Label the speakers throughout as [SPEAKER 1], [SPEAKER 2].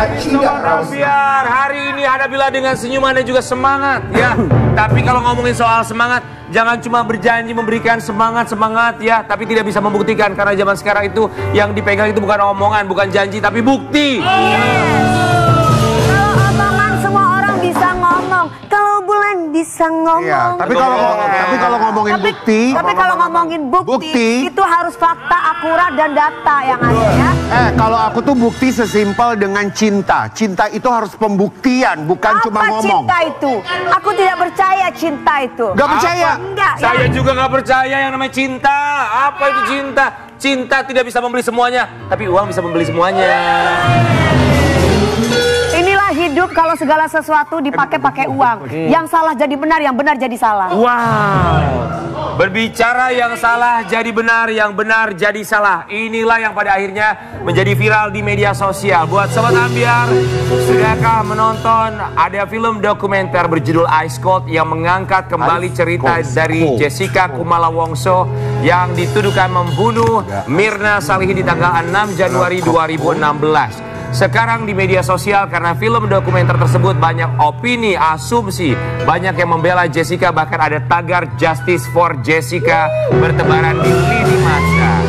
[SPEAKER 1] Biar hari ini hadapilah dengan senyuman dan juga semangat ya. Tapi kalau ngomongin soal semangat, jangan cuma berjanji memberikan semangat ya, tapi tidak bisa membuktikan, karena zaman sekarang itu yang dipegang itu bukan omongan, bukan janji, tapi bukti.
[SPEAKER 2] Kalau omongan semua orang bisa ngomong, kalau bulan bisa ngomong.
[SPEAKER 3] Iya, tapi kalau ngomongin bukti,
[SPEAKER 2] itu harus fakta, akurat dan data yang ada ya.
[SPEAKER 3] Kalau aku tuh bukti sesimpel dengan cinta. Cinta itu harus pembuktian, bukan cuma ngomong.
[SPEAKER 2] Apa cinta itu? Aku tidak percaya cinta itu.
[SPEAKER 3] Gak percaya?
[SPEAKER 2] Enggak.
[SPEAKER 1] Saya juga gak percaya yang namanya cinta. Apa itu cinta? Cinta tidak bisa membeli semuanya, tapi uang bisa membeli semuanya.
[SPEAKER 2] Inilah hidup kalau segala sesuatu dipakai uang. Yang salah jadi benar, yang benar jadi salah.
[SPEAKER 1] Wow. Berbicara yang salah jadi benar, yang benar jadi salah. Inilah yang pada akhirnya menjadi viral di media sosial. Buat Sobat Ambiar, sudahkah menonton ada film dokumenter berjudul Ice Cold yang mengangkat kembali cerita dari Jessica Kumala Wongso yang dituduhkan membunuh Mirna Salihin di tanggal 6 Januari 2016. Sekarang di media sosial karena film dokumenter tersebut banyak opini, asumsi, banyak yang membela Jessica, bahkan ada tagar Justice for Jessica bertebaran di lini masa.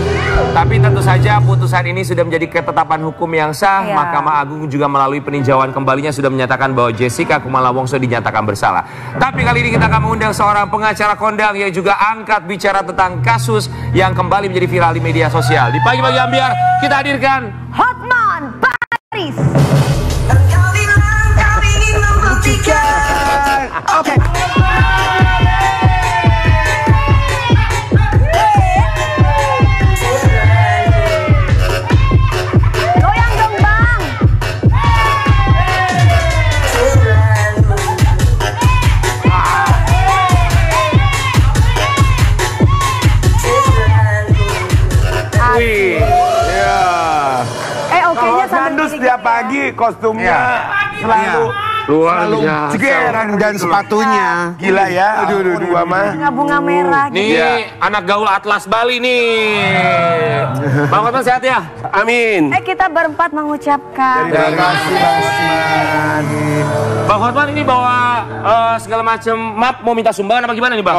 [SPEAKER 1] Tapi tentu saja putusan ini sudah menjadi ketetapan hukum yang sah. Mahkamah Agung juga melalui peninjauan kembalinya sudah menyatakan bahwa Jessica Kumala Wongso dinyatakan bersalah. Tapi kali ini kita akan mengundang seorang pengacara kondang yang juga angkat bicara tentang kasus yang kembali menjadi viral di media sosial. Di Pagi-Pagi Ambiar kita hadirkan
[SPEAKER 2] Hotman Paris.
[SPEAKER 3] Oke.
[SPEAKER 2] Goyang dong bang.
[SPEAKER 1] Wih.
[SPEAKER 2] Oke-nya sambil
[SPEAKER 4] setiap pagi kostumnya selalu
[SPEAKER 3] Cegeran dan sepatunya.
[SPEAKER 4] Gila ya. Aduh,
[SPEAKER 2] bunga merah.
[SPEAKER 1] Nih anak gaul Atlas Bali nih. Bang Hotman sehat ya?
[SPEAKER 4] Amin.
[SPEAKER 2] Kita berempat mengucapkan.
[SPEAKER 3] Terima kasih Bang Hotman.
[SPEAKER 1] Bang Hotman ini bawa segala macam map, mau minta sumbangan apa gimana nih Bang?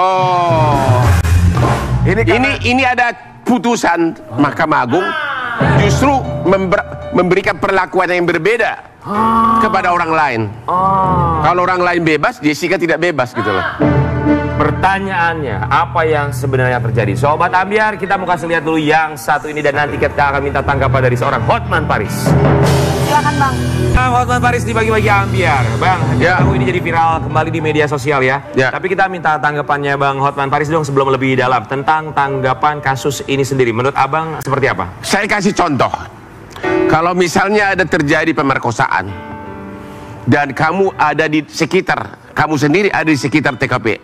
[SPEAKER 4] Ini ada putusan Mahkamah Agung justru memberikan perlakuan yang berbeda kepada orang lain. Kalau orang lain bebas, Jessica tidak bebas gitu loh.
[SPEAKER 1] Pertanyaannya, apa yang sebenarnya terjadi? Sobat Ambiar, kita mau kasih lihat dulu yang satu ini dan nanti kita akan minta tanggapan dari seorang Hotman Paris.
[SPEAKER 2] Silakan Bang.
[SPEAKER 1] Hotman Paris di Pagi-Pagi Ambiar. Bang, tahu ini jadi viral kembali di media sosial ya. Tapi kita minta tanggapannya Bang Hotman Paris dong sebelum lebih dalam tentang tanggapan kasus ini sendiri. Menurut Abang seperti apa?
[SPEAKER 4] Saya kasih contoh. Kalau misalnya ada terjadi pemerkosaan dan kamu ada di sekitar, kamu sendiri ada di sekitar TKP,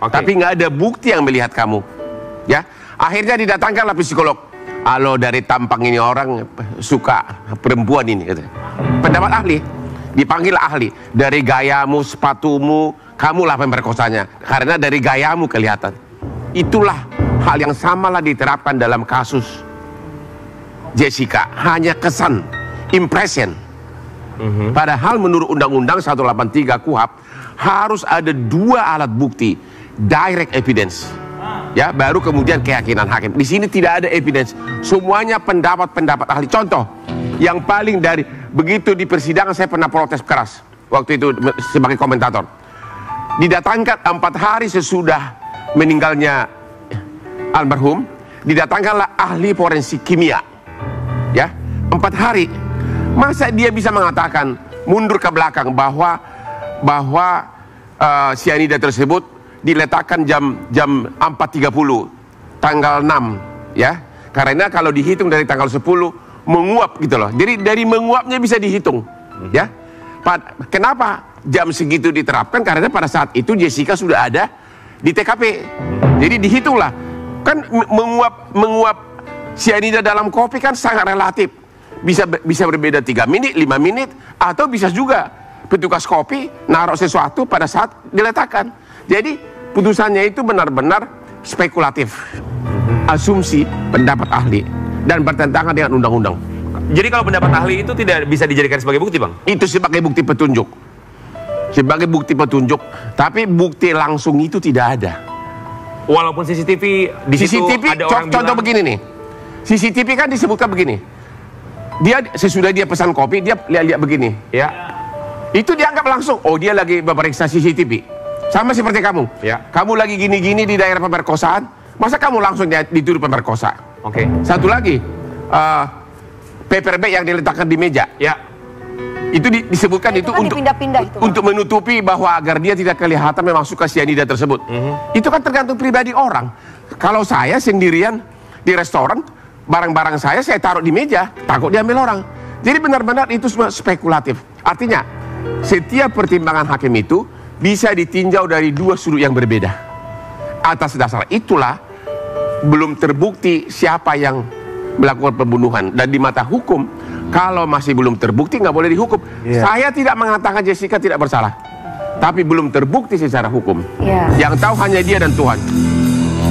[SPEAKER 4] tapi nggak ada bukti yang melihat kamu, ya, akhirnya didatangkanlah psikolog. Halo, dari tampang ini orang suka perempuan ini, gitu. Pendapat ahli, dipanggil ahli. Dari gayamu, sepatumu, kamulah pemerkosanya, karena dari gayamu kelihatan. Itulah hal yang samalah diterapkan dalam kasus Jessica, hanya kesan, impression. Padahal menurut Undang-Undang 183 KUHP harus ada 2 alat bukti, direct evidence, ya, baru kemudian keyakinan hakim. Di sini tidak ada evidence, semuanya pendapat-pendapat ahli. Contoh yang paling dari begitu di persidangan saya pernah protes keras waktu itu sebagai komentator. Didatangkan 4 hari sesudah meninggalnya almarhum, didatangkanlah ahli forensik kimia. Ya, 4 hari. Masa dia bisa mengatakan mundur ke belakang bahwa cyanida tersebut diletakkan jam 4.30 tanggal 6, ya. Karena kalau dihitung dari tanggal 10 menguap gitu loh. Jadi dari menguapnya bisa dihitung, ya. Kenapa jam segitu diterapkan? Karena pada saat itu Jessica sudah ada di TKP. Jadi dihitunglah. Kan menguap cyanida dalam kopi kan sangat relatif, bisa berbeda 3 menit, 5 menit, atau bisa juga petugas kopi naruh sesuatu pada saat diletakkan. Jadi putusannya itu benar-benar spekulatif, asumsi, pendapat ahli, dan bertentangan dengan undang-undang.
[SPEAKER 1] Jadi kalau pendapat ahli itu tidak bisa dijadikan sebagai bukti, Bang?
[SPEAKER 4] Itu sebagai bukti petunjuk. Sebagai bukti petunjuk, tapi bukti langsung itu tidak ada.
[SPEAKER 1] Walaupun CCTV di situ ada orang
[SPEAKER 4] contoh
[SPEAKER 1] bilang,
[SPEAKER 4] begini nih. CCTV kan disebutkan begini. Dia sesudah dia pesan kopi, dia lihat begini.
[SPEAKER 1] ya,
[SPEAKER 4] Itu dianggap langsung, oh dia lagi memeriksa CCTV. Sama seperti kamu.
[SPEAKER 1] Ya.
[SPEAKER 4] Kamu lagi gini-gini di daerah pemerkosaan, masa kamu langsung dituduh pemerkosa?
[SPEAKER 1] oke,
[SPEAKER 4] Satu lagi, paper bag yang diletakkan di meja.
[SPEAKER 1] ya,
[SPEAKER 4] Itu disebutkan itu
[SPEAKER 2] kan
[SPEAKER 4] untuk
[SPEAKER 2] dipindah-pindah itu, Bang.
[SPEAKER 4] untuk menutupi bahwa agar dia tidak kelihatan memasukkan cyanida tersebut. Itu kan tergantung pribadi orang. Kalau saya sendirian di restoran, barang-barang saya taruh di meja, takut diambil orang. Jadi benar-benar itu semua spekulatif. Artinya, setiap pertimbangan hakim itu bisa ditinjau dari dua sudut yang berbeda. Atas dasar itulah belum terbukti siapa yang melakukan pembunuhan. Dan di mata hukum, kalau masih belum terbukti nggak boleh dihukum. Saya tidak mengatakan Jessica tidak bersalah, tapi belum terbukti secara hukum. Yang tahu hanya dia dan Tuhan.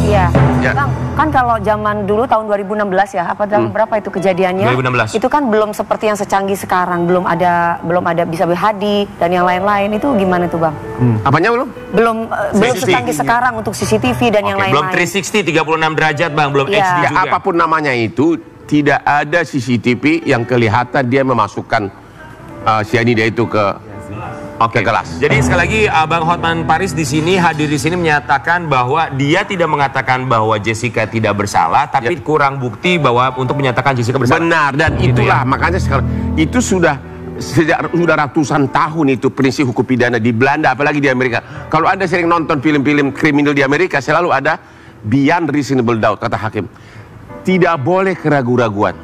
[SPEAKER 2] Iya,
[SPEAKER 4] Ya.
[SPEAKER 2] Bang, kan kalau zaman dulu tahun 2016 ya, apa tahun berapa itu kejadiannya?
[SPEAKER 1] 2016.
[SPEAKER 2] Itu kan belum seperti yang secanggih sekarang, belum ada bisa HD dan yang lain-lain. Itu gimana tuh, Bang?
[SPEAKER 4] Apanya belum?
[SPEAKER 2] Belum
[SPEAKER 1] CCTV.
[SPEAKER 2] secanggih sekarang untuk CCTV dan yang
[SPEAKER 1] belum
[SPEAKER 2] lain-lain.
[SPEAKER 1] 360 36 derajat, Bang, belum
[SPEAKER 2] Iya.
[SPEAKER 1] HD
[SPEAKER 4] Ya,
[SPEAKER 1] juga.
[SPEAKER 4] apapun namanya itu, tidak ada CCTV yang kelihatan dia memasukkan cyanida itu ke kelas.
[SPEAKER 1] Jadi sekali lagi Abang Hotman Paris di sini hadir di sini menyatakan bahwa dia tidak mengatakan bahwa Jessica tidak bersalah, tapi kurang bukti bahwa untuk menyatakan Jessica bersalah.
[SPEAKER 4] Benar, dan
[SPEAKER 1] Gitu
[SPEAKER 4] itulah
[SPEAKER 1] ya.
[SPEAKER 4] makanya sekarang itu sudah ratusan tahun itu prinsip hukum pidana di Belanda, apalagi di Amerika. Kalau Anda sering nonton film-film kriminal di Amerika, selalu ada beyond reasonable doubt, kata hakim. Tidak boleh keraguan-raguan.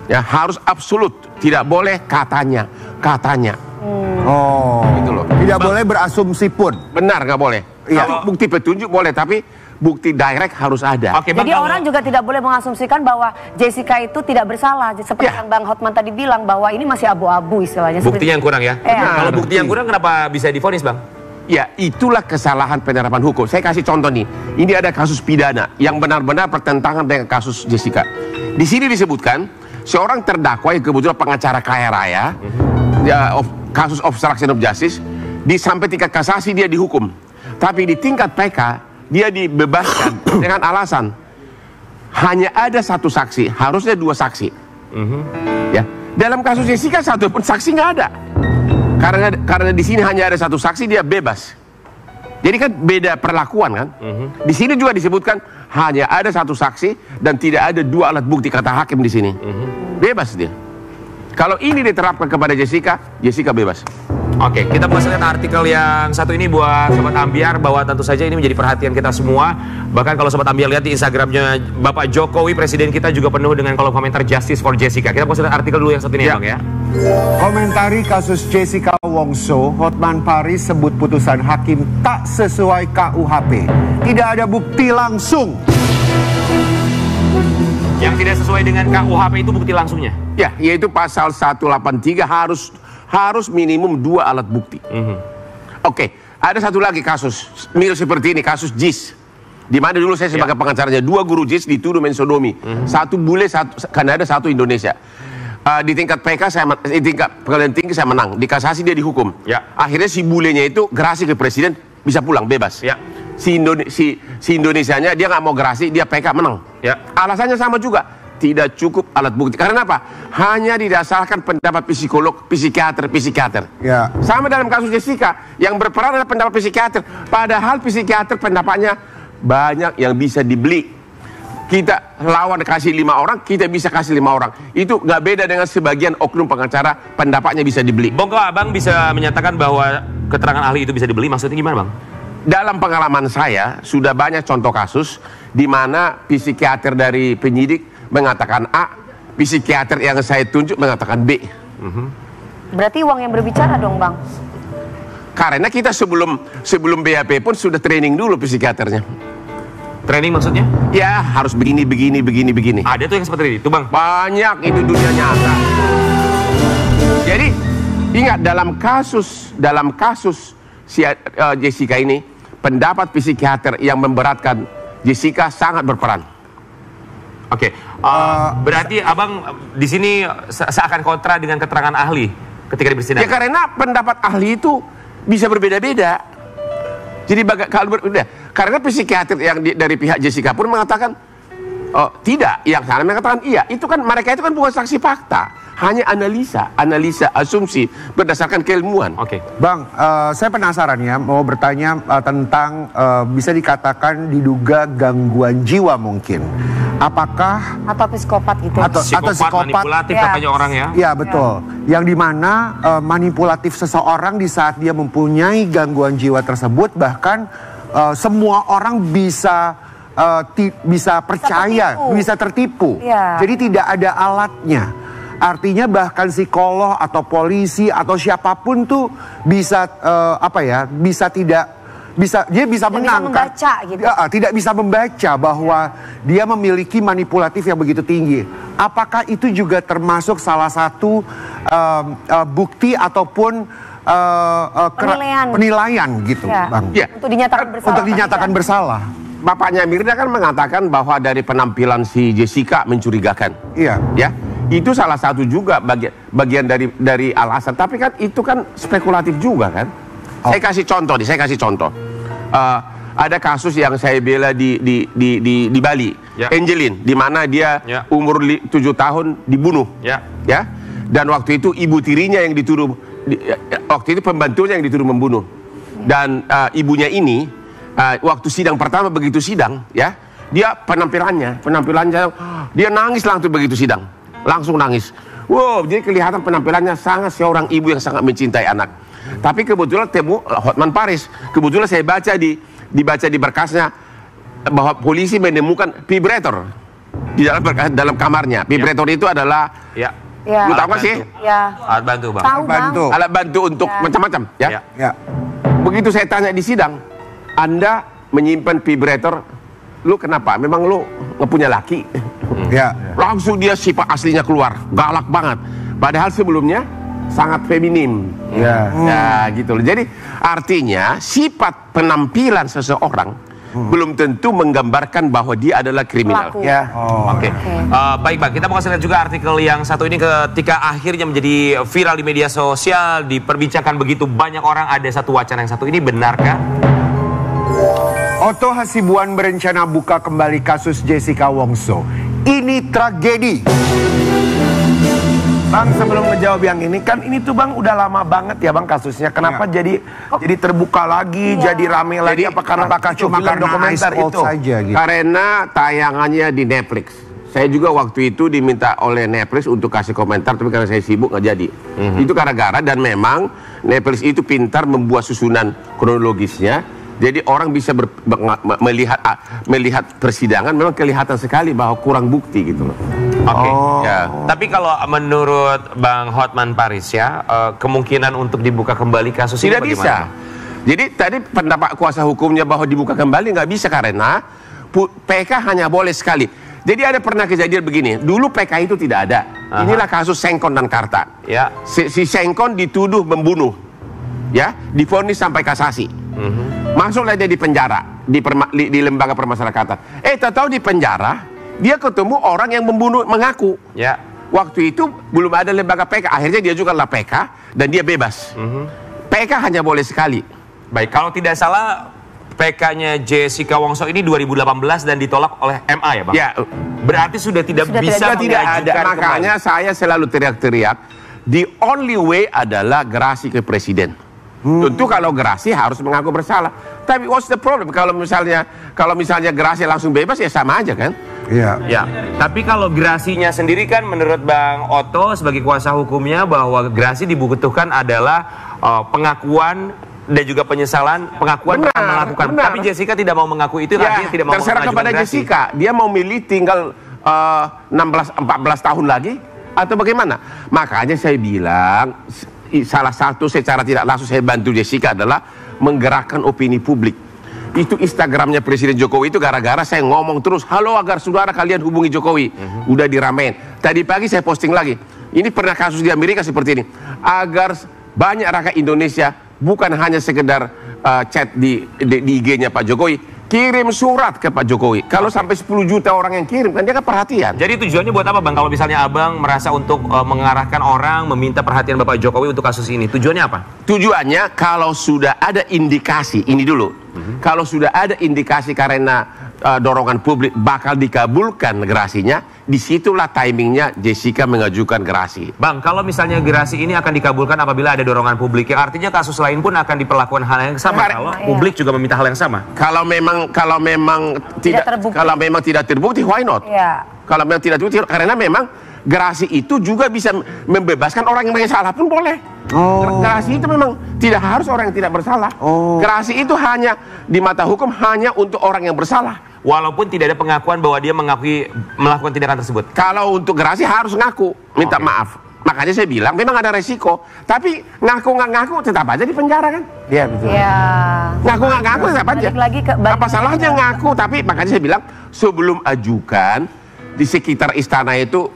[SPEAKER 4] Ya, harus absolut, tidak boleh katanya.
[SPEAKER 3] Oh,
[SPEAKER 4] Gitu loh.
[SPEAKER 3] tidak boleh berasumsi pun.
[SPEAKER 4] Benar, nggak boleh.
[SPEAKER 3] Iya.
[SPEAKER 4] Kalau bukti petunjuk boleh, tapi bukti direct harus ada.
[SPEAKER 1] Oke, Bang,
[SPEAKER 2] Jadi
[SPEAKER 1] kalau-
[SPEAKER 2] orang juga tidak boleh mengasumsikan bahwa Jessica itu tidak bersalah. Seperti yang Bang Hotman tadi bilang bahwa ini masih abu-abu istilahnya.
[SPEAKER 1] buktinya yang kurang ya.
[SPEAKER 2] Iya.
[SPEAKER 1] Kalau bukti yang kurang kenapa bisa divonis, Bang?
[SPEAKER 4] Ya, itulah kesalahan penerapan hukum. Saya kasih contoh nih. Ini ada kasus pidana yang benar-benar bertentangan dengan kasus Jessica. Di sini disebutkan seorang terdakwa yang kebetulan pengacara kaya raya, kasus obstruction of justice, sampai tingkat kasasi dia dihukum. Tapi di tingkat PK dia dibebaskan dengan alasan hanya ada satu saksi, harusnya dua saksi. Ya, dalam kasus Jessica satu pun saksi nggak ada. Karena di sini hanya ada satu saksi, dia bebas. Jadi kan beda perlakuan kan. Di sini juga disebutkan hanya ada satu saksi dan tidak ada dua alat bukti, kata hakim di sini. Bebas dia. Kalau ini diterapkan kepada Jessica, Jessica bebas.
[SPEAKER 1] Oke, kita mau lihat artikel yang satu ini buat Sobat Ambiar, bahwa tentu saja ini menjadi perhatian kita semua. Bahkan kalau Sobat Ambiar lihat di Instagramnya Bapak Jokowi, Presiden kita juga penuh dengan kolom komentar Justice for Jessica. Kita mau lihat artikel dulu yang satu ini ya, Bang ya.
[SPEAKER 3] Komentari kasus Jessica Wongso, Hotman Paris sebut putusan hakim tak sesuai KUHP. Tidak ada bukti langsung.
[SPEAKER 1] Yang tidak sesuai dengan KUHP itu bukti langsungnya.
[SPEAKER 4] Ya, yaitu pasal 183 harus minimum dua alat bukti. Oke, ada satu lagi kasus mirip seperti ini, kasus JIS. Di mana dulu saya sebagai pengacaranya, dua guru JIS dituduh mensodomi. Satu bule, satu Kanada, satu Indonesia. Di tingkat PK di tingkat pengadilan tinggi saya menang, di kasasi dia dihukum.
[SPEAKER 1] Ya.
[SPEAKER 4] Akhirnya si bulenya itu gerasi ke presiden, bisa pulang bebas.
[SPEAKER 1] Ya.
[SPEAKER 4] Si Indonesianya dia nggak mau gerasi, dia PK menang.
[SPEAKER 1] Ya.
[SPEAKER 4] Alasannya sama juga, tidak cukup alat bukti. Karena apa? Hanya didasarkan pendapat psikolog, psikiater.
[SPEAKER 3] Ya.
[SPEAKER 4] Sama dalam kasus Jessica, yang berperan adalah pendapat psikiater. Padahal psikiater pendapatnya banyak yang bisa dibeli. Kita lawan kasih 5 orang, kita bisa kasih 5 orang. Itu nggak beda dengan sebagian oknum pengacara, pendapatnya bisa dibeli.
[SPEAKER 1] Bang, kok Abang bisa menyatakan bahwa keterangan ahli itu bisa dibeli? Maksudnya gimana, Bang?
[SPEAKER 4] Dalam pengalaman saya, sudah banyak contoh kasus di mana psikiater dari penyidik mengatakan A, psikiater yang saya tunjuk mengatakan B.
[SPEAKER 2] Berarti uang yang berbicara dong, Bang.
[SPEAKER 4] Karena kita sebelum BAP pun sudah training dulu psikiaternya.
[SPEAKER 1] Training maksudnya?
[SPEAKER 4] Ya, harus begini.
[SPEAKER 1] Ada tuh yang seperti itu, Bang.
[SPEAKER 4] Banyak, itu dunia nyata. Jadi, ingat dalam kasus Jessica ini, pendapat psikiater yang memberatkan Jessica sangat berperan.
[SPEAKER 1] Oke. Berarti abang di sini seakan kontra dengan keterangan ahli ketika di persidangan.
[SPEAKER 4] Ya karena pendapat ahli itu bisa berbeda-beda. Jadi kalau berbeda, karena psikiater yang dari pihak Jessica pun mengatakan tidak, yang sana mengatakan iya. Itu kan mereka itu kan bukan saksi fakta, hanya analisa, asumsi berdasarkan keilmuan.
[SPEAKER 1] Oke.
[SPEAKER 3] Bang, saya penasaran ya, mau bertanya tentang bisa dikatakan diduga gangguan jiwa mungkin. Apakah
[SPEAKER 2] Atau psikopat gitu.
[SPEAKER 3] atau psikopat
[SPEAKER 1] manipulatif
[SPEAKER 2] Ya.
[SPEAKER 1] katanya orang ya.
[SPEAKER 3] Ya betul, yang dimana manipulatif seseorang di saat dia mempunyai gangguan jiwa tersebut, bahkan semua orang bisa percaya, bisa tertipu.
[SPEAKER 2] Ya.
[SPEAKER 3] Jadi tidak ada alatnya. Artinya bahkan psikolog atau polisi atau siapapun tuh bisa dia bisa menang,
[SPEAKER 2] membaca gitu.
[SPEAKER 3] Ya, tidak bisa membaca bahwa dia memiliki manipulatif yang begitu tinggi. Apakah itu juga termasuk salah satu bukti ataupun penilaian gitu,
[SPEAKER 2] Ya.
[SPEAKER 3] Bang?
[SPEAKER 4] Ya.
[SPEAKER 2] Untuk dinyatakan bersalah.
[SPEAKER 3] Untuk dinyatakan bersalah.
[SPEAKER 4] Bapaknya Mirna kan mengatakan bahwa dari penampilan si Jessica mencurigakan.
[SPEAKER 3] Iya.
[SPEAKER 4] Ya, itu salah satu juga bagian dari alasan. Tapi kan itu kan spekulatif juga kan. Saya kasih contoh. Ada kasus yang saya bela di Bali,
[SPEAKER 1] Ya.
[SPEAKER 4] Angelin, di mana dia
[SPEAKER 1] Ya.
[SPEAKER 4] umur 7 tahun dibunuh.
[SPEAKER 1] Ya.
[SPEAKER 4] Ya. Dan waktu itu ibu tirinya yang dituduh, waktu itu pembantunya yang dituduh membunuh. Dan ibunya ini waktu sidang pertama, begitu sidang, ya, dia penampilannya, dia nangis langsung begitu sidang, langsung nangis. Wow, jadi kelihatan penampilannya sangat seorang ibu yang sangat mencintai anak. Tapi kebetulan temu Hotman Paris, kebetulan saya baca dibaca di berkasnya bahwa polisi menemukan vibrator di dalam kamarnya. Vibrator itu adalah,
[SPEAKER 1] Ya.
[SPEAKER 2] Ya.
[SPEAKER 4] lu tahu nggak sih?
[SPEAKER 2] Ya.
[SPEAKER 1] Alat bantu, Bang.
[SPEAKER 2] Tahu, Bang.
[SPEAKER 3] Bantu.
[SPEAKER 4] Alat bantu untuk macam-macam, ya.
[SPEAKER 1] Ya.
[SPEAKER 3] Ya.
[SPEAKER 4] Begitu saya tanya di sidang, Anda menyimpan vibrator, lu kenapa? Memang lu nggak punya laki?
[SPEAKER 3] Ya.
[SPEAKER 4] Langsung dia sifat aslinya keluar, galak banget. Padahal sebelumnya sangat feminim.
[SPEAKER 3] Ya.
[SPEAKER 4] Ya gitu loh. Jadi artinya sifat penampilan seseorang belum tentu menggambarkan bahwa dia adalah kriminal.
[SPEAKER 2] Pelaku.
[SPEAKER 3] Ya.
[SPEAKER 1] Oke. Baik, Bang. Kita mau kasih lihat juga artikel yang satu ini ketika akhirnya menjadi viral di media sosial, diperbincangkan begitu banyak orang, ada satu wacana yang satu ini benarkah?
[SPEAKER 3] Otto Hasibuan berencana buka kembali kasus Jessica Wongso. Ini tragedi.
[SPEAKER 5] Bang, sebelum ngejawab yang ini, kan ini tuh Bang udah lama banget ya Bang kasusnya. Kenapa jadi terbuka lagi, jadi rame lagi?
[SPEAKER 4] Jadi,
[SPEAKER 5] Apakah
[SPEAKER 3] Cuma
[SPEAKER 5] film
[SPEAKER 3] karena
[SPEAKER 5] dokumenter
[SPEAKER 3] Ice Cold
[SPEAKER 5] itu?
[SPEAKER 3] saja gitu.
[SPEAKER 4] Karena tayangannya di Netflix. Saya juga waktu itu diminta oleh Netflix untuk kasih komentar, tapi karena saya sibuk nggak jadi. Itu gara-gara, dan memang Netflix itu pintar membuat susunan kronologisnya. Jadi orang bisa melihat persidangan, memang kelihatan sekali bahwa kurang bukti gitu loh.
[SPEAKER 1] Oke.
[SPEAKER 4] Ya.
[SPEAKER 1] Tapi kalau menurut Bang Hotman Paris ya, kemungkinan untuk dibuka kembali kasus ini
[SPEAKER 4] Tidak
[SPEAKER 1] bagaimana,
[SPEAKER 4] bisa.
[SPEAKER 1] Bang?
[SPEAKER 4] Jadi tadi pendapat kuasa hukumnya bahwa dibuka kembali nggak bisa karena PK hanya boleh sekali. Jadi ada pernah kejadian begini. Dulu PK itu tidak ada. Inilah kasus Sengkon dan Karta.
[SPEAKER 1] Ya.
[SPEAKER 4] Si Sengkon dituduh membunuh, ya, divonis sampai kasasi. Masuklah dia di penjara di lembaga permasyarakatan. Tahu di penjara dia ketemu orang yang membunuh mengaku.
[SPEAKER 1] Ya.
[SPEAKER 4] Waktu itu belum ada lembaga PK. Akhirnya dia juga lah PK dan dia bebas. PK hanya boleh sekali.
[SPEAKER 1] Baik, kalau tidak salah PK-nya Jessica Wongso ini 2018 dan ditolak oleh MA ya, Bang?
[SPEAKER 4] Ya,
[SPEAKER 1] Berarti sudah tidak bisa
[SPEAKER 4] tidak ada.
[SPEAKER 1] mengajukan
[SPEAKER 4] Makanya saya selalu teriak-teriak, the only way adalah gerasi ke presiden. Tentu kalau gerasi harus mengaku bersalah. Tapi what's the problem? Kalau misalnya gerasi langsung bebas ya sama aja kan?
[SPEAKER 3] Iya.
[SPEAKER 1] Ya, tapi kalau gerasinya sendiri kan menurut Bang Otto sebagai kuasa hukumnya bahwa gerasi dibutuhkan adalah pengakuan dan juga pengakuan
[SPEAKER 4] Benar,
[SPEAKER 1] pernah melakukan.
[SPEAKER 4] benar.
[SPEAKER 1] Tapi Jessica tidak mau mengaku itu, artinya tidak mau
[SPEAKER 4] terserah
[SPEAKER 1] mengajukan
[SPEAKER 4] kepada
[SPEAKER 1] gerasi.
[SPEAKER 4] Jessica. Dia mau milih tinggal 14 tahun lagi atau bagaimana? Makanya saya bilang salah satu secara tidak langsung saya bantu Jessica adalah menggerakkan opini publik. Itu Instagramnya Presiden Jokowi itu gara-gara saya ngomong terus, halo agar saudara kalian hubungi Jokowi. Udah diramein. Tadi pagi saya posting lagi. Ini pernah kasus di Amerika seperti ini. Agar banyak rakyat Indonesia bukan hanya sekedar chat di IG-nya Pak Jokowi, kirim surat ke Pak Jokowi. Kalau sampai 10 juta orang yang kirim, kan dia kan perhatian.
[SPEAKER 1] Jadi tujuannya buat apa Bang? Kalau misalnya Abang merasa untuk mengarahkan orang, meminta perhatian Bapak Jokowi untuk kasus ini, tujuannya apa? Tujuannya
[SPEAKER 4] Kalau sudah ada indikasi, ini dulu. Kalau sudah ada indikasi karena dorongan publik bakal dikabulkan gerasinya, disitulah timingnya Jessica mengajukan gerasi.
[SPEAKER 1] Bang, kalau misalnya gerasi ini akan dikabulkan apabila ada dorongan publik, yang artinya kasus lain pun akan diperlakukan hal yang sama. Kalau publik juga meminta hal yang sama. Kalau memang tidak terbukti, why not?
[SPEAKER 2] Ya.
[SPEAKER 1] Kalau memang tidak terbukti, karena memang gerasi itu juga bisa membebaskan orang yang salah pun boleh. Gerasi itu memang tidak harus orang yang tidak bersalah. Gerasi itu hanya di mata hukum hanya untuk orang yang bersalah. Walaupun tidak ada pengakuan bahwa dia melakukan tindakan tersebut. Kalau untuk gerasi harus ngaku, minta maaf. Makanya saya bilang memang ada resiko. Tapi ngaku nggak ngaku tetap aja di penjara kan? Iya betul. Ya. Ngaku nggak ngaku tetap aja. Apa salahnya ngaku? Tapi makanya saya bilang sebelum ajukan di sekitar istana itu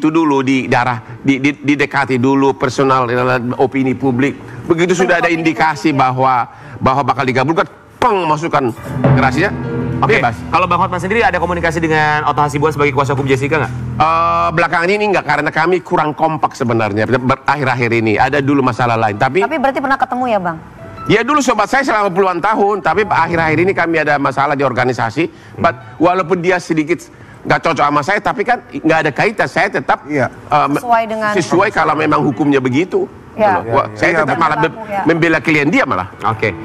[SPEAKER 1] dulu didekati dulu personal opini publik. Begitu sudah ada indikasi bahwa bakal dikabulkan, masukkan gerasinya. Bebas. Kalau Bang Hotman sendiri ada komunikasi dengan Otto Hasibuan sebagai kuasa hukum Jessica nggak? Belakangan ini nggak, karena kami kurang kompak sebenarnya akhir-akhir ini. Ada dulu masalah lain. Tapi
[SPEAKER 2] berarti pernah ketemu ya Bang?
[SPEAKER 4] Ya dulu sobat saya selama puluhan tahun. Tapi akhir-akhir ini kami ada masalah di organisasi. Walaupun dia sedikit nggak cocok sama saya, tapi kan nggak ada kaitan. Saya tetap sesuai kalau memang hukumnya begitu. Ya. Saya tetap malah membela klien dia malah. Oke.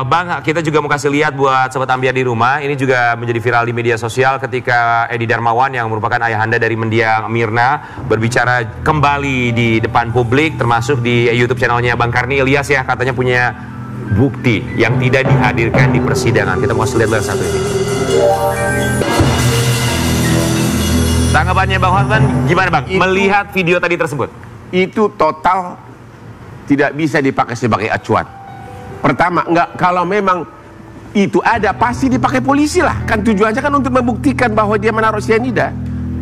[SPEAKER 4] Bang, kita juga mau kasih lihat buat sobat Ambiar di rumah. Ini juga menjadi viral di media sosial ketika Edi Darmawan yang merupakan ayahanda dari mendiang Mirna berbicara kembali di depan publik, termasuk di YouTube channelnya Bang Karni Ilyas ya, katanya punya bukti yang tidak dihadirkan di persidangan. Kita mau lihat satu ini. Tanggapannya Bang Hotman gimana Bang? Melihat video tadi tersebut? Itu total tidak bisa dipakai sebagai acuan. Pertama, kalau memang itu ada pasti dipakai polisi lah. Kan tujuannya kan untuk membuktikan bahwa dia menaruh cyanida.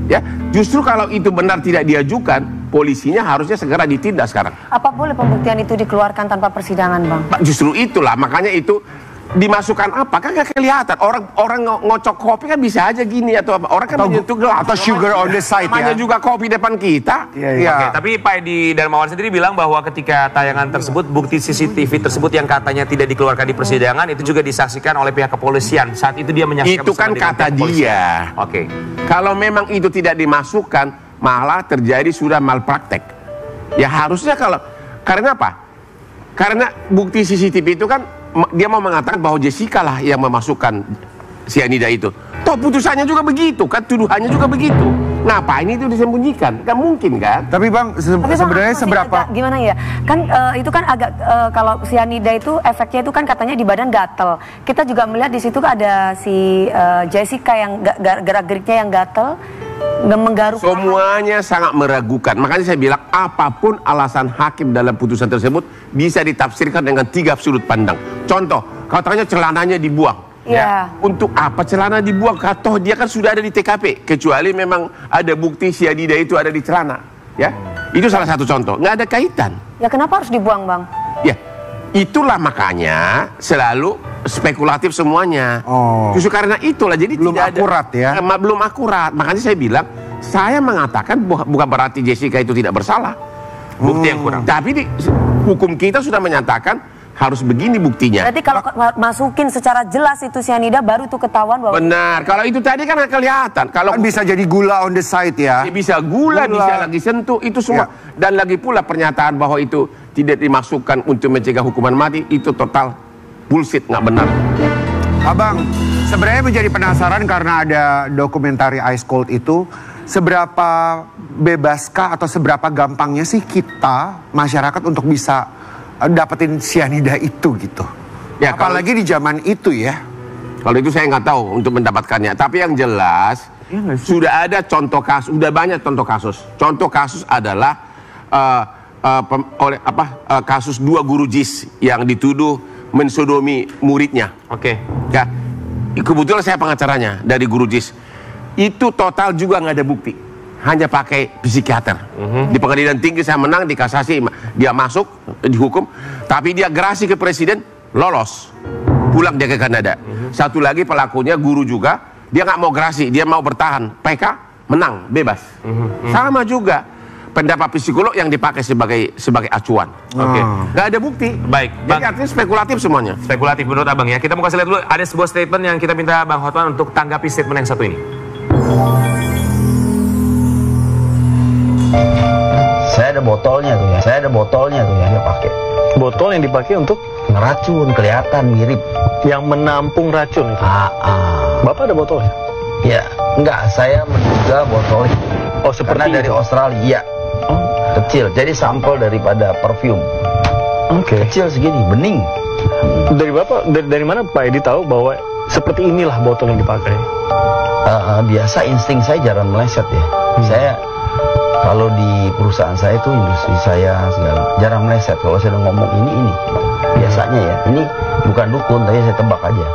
[SPEAKER 4] Ya, justru kalau itu benar tidak diajukan, polisinya harusnya segera ditindak sekarang. Apa boleh pembuktian itu dikeluarkan tanpa persidangan, Bang? Justru itulah, makanya itu dimasukkan apa kan nggak kelihatan. Orang ngocok kopi kan bisa aja gini atau apa, orang kan menyentuh gelas atau sugar on the side. Namanya juga kopi depan kita. Oke, tapi Pak Edi Darmawan sendiri bilang bahwa ketika tayangan tersebut, bukti CCTV tersebut yang katanya tidak dikeluarkan di persidangan itu juga disaksikan oleh pihak kepolisian. Saat itu dia menyaksikan. Itu kan kata dia. Oke. Kalau memang itu tidak dimasukkan, malah terjadi sudah malpraktek. Ya harusnya karena apa? Karena bukti CCTV itu kan dia mau mengatakan bahwa Jessica lah yang memasukkan cyanida itu. Toh putusannya juga begitu, kan tuduhannya juga begitu. Ngapain itu disembunyikan? Kan mungkin kan? Tapi Bang, sebenarnya seberapa? Gimana ya? Kan itu kan agak kalau cyanida itu efeknya itu kan katanya di badan gatel. Kita juga melihat di situ ada si Jessica yang gerak-geriknya yang gatel. Menggaruk. Semuanya sangat meragukan. Makanya saya bilang apapun alasan hakim dalam putusan tersebut bisa ditafsirkan dengan 3 sudut pandang. Contoh, katanya celananya dibuang. Ya. Untuk apa celana dibuang? Toh dia kan sudah ada di TKP. Kecuali memang ada bukti cyanida itu ada di celana. Ya, itu salah satu contoh. Nggak ada kaitan. Ya kenapa harus dibuang, Bang? Ya, itulah makanya selalu spekulatif semuanya. Justru karena itulah jadi belum tidak akurat ada, ya. Belum akurat. Makanya saya bilang, saya mengatakan bukan berarti Jessica itu tidak bersalah. Bukti yang kurang. Tapi hukum kita sudah menyatakan harus begini buktinya. Berarti kalau masukin secara jelas itu cyanida baru itu ketahuan bahwa. Benar. Kalau itu tadi kan kelihatan. Kalau kan bisa jadi gula on the side ya. Bisa gula, bisa lagi sentuh itu semua. Ya. Dan lagi pula pernyataan bahwa itu tidak dimasukkan untuk mencegah hukuman mati itu total bullshit, nggak benar. Abang, sebenarnya menjadi penasaran karena ada dokumentari Ice Cold itu, seberapa bebaskah atau seberapa gampangnya sih kita masyarakat untuk bisa dapetin cyanida itu gitu? Ya, apalagi di zaman itu ya. Kalau itu saya nggak tahu untuk mendapatkannya. Tapi yang jelas sudah ada contoh kasus, sudah banyak contoh kasus. Contoh kasus adalah kasus 2 guru JIS yang dituduh mensodomi muridnya. Oke. Ya. Kebetulan saya pengacaranya dari guru JIS. Itu total juga nggak ada bukti. Hanya pakai psikiater. Di pengadilan tinggi saya menang, di kasasi dia masuk, dihukum. Tapi dia gerasi ke presiden, lolos. Pulang dia ke Kanada. Satu lagi pelakunya guru juga, dia nggak mau gerasi, dia mau bertahan. PK menang, bebas. Sama juga pendapat psikolog yang dipakai sebagai acuan.
[SPEAKER 1] Oke.
[SPEAKER 4] Nggak ada bukti.
[SPEAKER 1] Baik,
[SPEAKER 4] Jadi artinya spekulatif semuanya.
[SPEAKER 1] Spekulatif menurut abang ya. Kita mau kasih lihat dulu, ada sebuah statement yang kita minta Bang Hotman untuk tanggapi statement yang satu ini.
[SPEAKER 6] Saya ada botolnya tuh ya, dia pakai.
[SPEAKER 7] Botol yang dipakai untuk
[SPEAKER 6] Ngeracun, kelihatan mirip.
[SPEAKER 7] yang menampung racun itu. Bapak ada botolnya?
[SPEAKER 6] Ya, enggak, saya menduga botolnya.
[SPEAKER 7] Oh, seperti
[SPEAKER 6] Karena dari
[SPEAKER 7] itu.
[SPEAKER 6] Australia. Kecil, jadi sampel daripada parfum.
[SPEAKER 7] Oke.
[SPEAKER 6] Kecil segini, bening.
[SPEAKER 7] Dari Bapak, dari mana Pak Edi tahu bahwa seperti inilah botol yang dipakai?
[SPEAKER 6] Biasa insting saya jarang meleset ya. Saya kalau di perusahaan saya itu industri saya segala jarang meleset. Kalau saya udah ngomong ini biasanya ya. Ini bukan dukun, tapi saya tebak aja.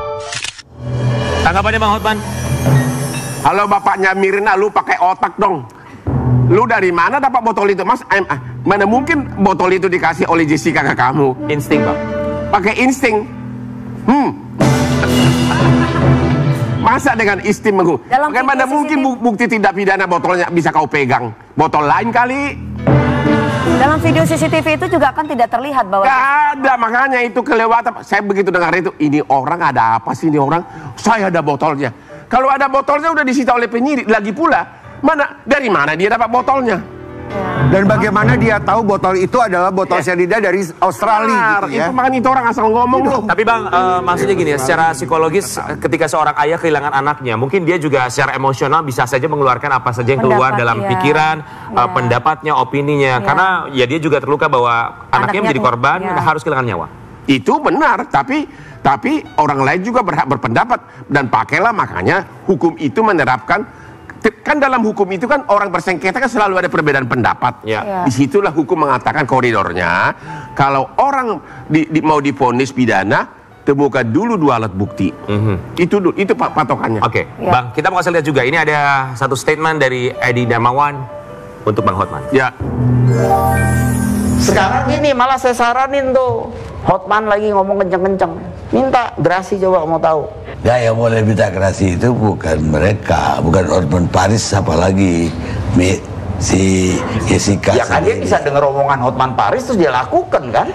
[SPEAKER 1] Tanggapannya Bang Hotman?
[SPEAKER 4] Kalau bapaknya Mirna, lu pakai otak dong. Lu dari mana dapat botol itu, Mas? Mana mungkin botol itu dikasih oleh Jessica ke kamu?
[SPEAKER 1] Insting, Bang.
[SPEAKER 4] Pakai insting. Masa dengan insting
[SPEAKER 2] Dalam
[SPEAKER 4] bagaimana
[SPEAKER 2] video
[SPEAKER 4] mungkin bukti tindak pidana botolnya bisa kau pegang? Botol lain kali?
[SPEAKER 2] Dalam video CCTV itu juga kan tidak terlihat bahwa
[SPEAKER 4] Gak ada, makanya itu kelewatan. Saya begitu dengar itu, ini orang ada apa sih ini orang? Saya ada botolnya. Kalau ada botolnya udah disita oleh penyidik. Lagi pula, dari mana dia dapat botolnya?
[SPEAKER 3] Dan bagaimana dia tahu botol itu adalah botol cyanida dari Australia gitu ya?
[SPEAKER 4] Itu makanya itu orang asal ngomong loh.
[SPEAKER 1] Tapi Bang, maksudnya gini ya, secara psikologis ketika seorang ayah kehilangan anaknya, mungkin dia juga secara emosional bisa saja mengeluarkan apa saja yang keluar
[SPEAKER 2] Pendapat,
[SPEAKER 1] dalam
[SPEAKER 2] iya.
[SPEAKER 1] pikiran,
[SPEAKER 2] Iya.
[SPEAKER 1] pendapatnya, opininya.
[SPEAKER 2] Iya.
[SPEAKER 1] Karena ya dia juga terluka bahwa anaknya menjadi korban,
[SPEAKER 2] iya.
[SPEAKER 1] harus kehilangan nyawa.
[SPEAKER 4] Itu benar, tapi orang lain juga berhak berpendapat. Dan pakailah makanya hukum itu menerapkan, kan dalam hukum itu kan orang bersengketa kan selalu ada perbedaan pendapat.
[SPEAKER 1] Ya.
[SPEAKER 4] Disitulah hukum mengatakan koridornya, kalau orang mau divonis pidana, temukan dulu 2 alat bukti. Itu patokannya.
[SPEAKER 1] Oke,
[SPEAKER 2] Ya.
[SPEAKER 1] Bang, kita mau kasih lihat juga. Ini ada satu statement dari Edi Darmawan untuk Bang Hotman.
[SPEAKER 4] Ya.
[SPEAKER 8] Sekarang gini, malah saya saranin tuh, Hotman lagi ngomong kenceng-kenceng, minta gerasi coba mau tahu.
[SPEAKER 9] Ya, yang boleh minta gerasi itu bukan mereka, bukan Hotman Paris, apalagi si Jessica.
[SPEAKER 8] Ya kan dia bisa denger omongan Hotman Paris terus dia lakukan kan?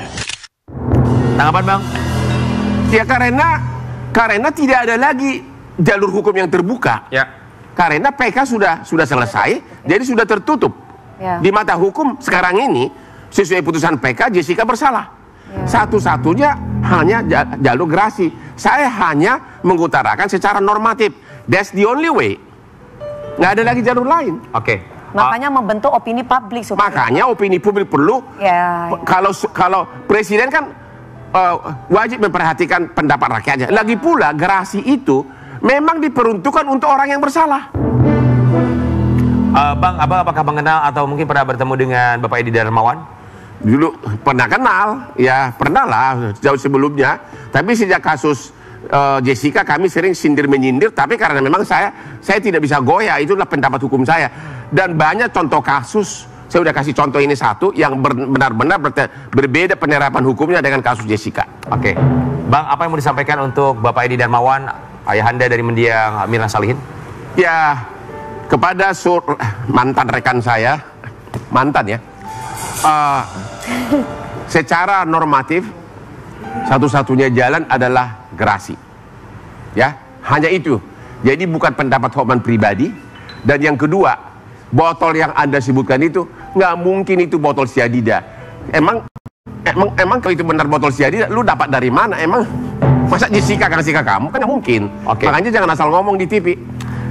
[SPEAKER 1] Tanggapan Bang?
[SPEAKER 4] Ya karena tidak ada lagi jalur hukum yang terbuka.
[SPEAKER 1] Ya.
[SPEAKER 4] Karena PK sudah selesai, jadi sudah tertutup.
[SPEAKER 2] Ya.
[SPEAKER 4] Di mata hukum sekarang ini, sesuai putusan PK, Jessica bersalah. Satu-satunya hanya jalur gerasi. Saya hanya mengutarakan secara normatif. That's the only way. Nggak ada lagi jalur lain.
[SPEAKER 1] Oke.
[SPEAKER 2] makanya membentuk opini publik supaya
[SPEAKER 4] Makanya opini publik perlu.
[SPEAKER 2] ya.
[SPEAKER 4] Kalau presiden kan wajib memperhatikan pendapat rakyatnya. Lagi pula gerasi itu memang diperuntukkan untuk orang yang bersalah.
[SPEAKER 1] Bang, Abang apakah mengenal atau mungkin pernah bertemu dengan Bapak Edi Darmawan?
[SPEAKER 4] Dulu pernah kenal, ya pernah lah jauh sebelumnya. Tapi sejak kasus Jessica kami sering sindir menyindir. Tapi karena memang saya tidak bisa goyah, itulah pendapat hukum saya. Dan banyak contoh kasus, saya udah kasih contoh ini satu yang benar-benar berbeda penerapan hukumnya dengan kasus Jessica.
[SPEAKER 1] Oke, Bang, apa yang mau disampaikan untuk Bapak Edi Darmawan, ayahanda dari mendiang Mirna Salihin?
[SPEAKER 4] Ya, kepada mantan rekan saya, mantan ya. Secara normatif satu-satunya jalan adalah gerasi, ya hanya itu. Jadi bukan pendapat Hotman pribadi. Dan yang kedua, botol yang Anda sebutkan itu nggak mungkin itu botol cyanida. Emang kalau itu benar botol cyanida, lu dapat dari mana? Emang masa Jessica kasih ke kamu? Kan nggak mungkin.
[SPEAKER 1] Oke.
[SPEAKER 4] Makanya jangan asal ngomong di TV.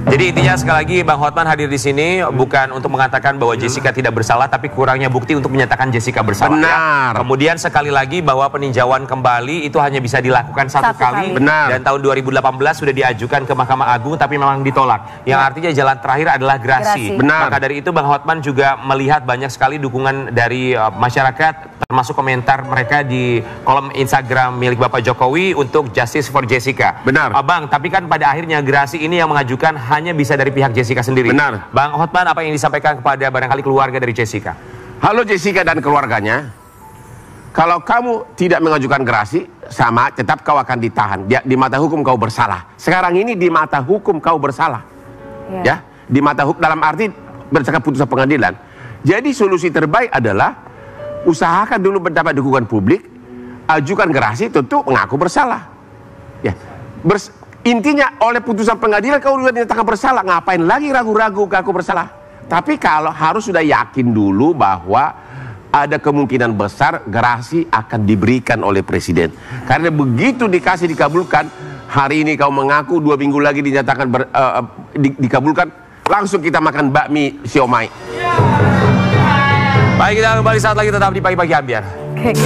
[SPEAKER 1] Jadi intinya sekali lagi Bang Hotman hadir di sini bukan untuk mengatakan bahwa Jessica tidak bersalah, tapi kurangnya bukti untuk menyatakan Jessica bersalah.
[SPEAKER 4] Benar.
[SPEAKER 1] Ya. Kemudian sekali lagi bahwa peninjauan kembali itu hanya bisa dilakukan satu kali.
[SPEAKER 4] Benar.
[SPEAKER 1] Dan tahun 2018 sudah diajukan ke Mahkamah Agung, tapi memang ditolak. Yang artinya jalan terakhir adalah gerasi.
[SPEAKER 2] Gerasi.
[SPEAKER 4] Benar.
[SPEAKER 1] Maka dari itu Bang Hotman juga melihat banyak sekali dukungan dari masyarakat, termasuk komentar mereka di kolom Instagram milik Bapak Jokowi untuk Justice for Jessica.
[SPEAKER 4] Benar.
[SPEAKER 1] Bang, tapi kan pada akhirnya gerasi ini yang mengajukan hanya bisa dari pihak Jessica sendiri.
[SPEAKER 4] Benar.
[SPEAKER 1] Bang Hotman, apa yang disampaikan kepada barangkali keluarga dari Jessica?
[SPEAKER 4] Halo Jessica dan keluarganya, kalau kamu tidak mengajukan gerasi, sama, tetap kau akan ditahan. Di mata hukum kau bersalah. Sekarang ini di mata hukum kau bersalah. Ya, di mata hukum dalam arti berdasarkan putusan pengadilan. Jadi solusi terbaik adalah usahakan dulu mendapat dukungan publik, ajukan gerasi, tentu mengaku bersalah. Ya, intinya oleh putusan pengadilan kau sudah dinyatakan bersalah, ngapain lagi ragu-ragu ngaku bersalah? Tapi kalau harus sudah yakin dulu bahwa ada kemungkinan besar gerasi akan diberikan oleh presiden. Karena begitu dikabulkan, hari ini kau mengaku, 2 minggu lagi dinyatakan dikabulkan, langsung kita makan bakmi siomay.
[SPEAKER 1] Baik, kita kembali saat lagi tetap di Pagi-Pagi Ambiar.
[SPEAKER 2] Oke.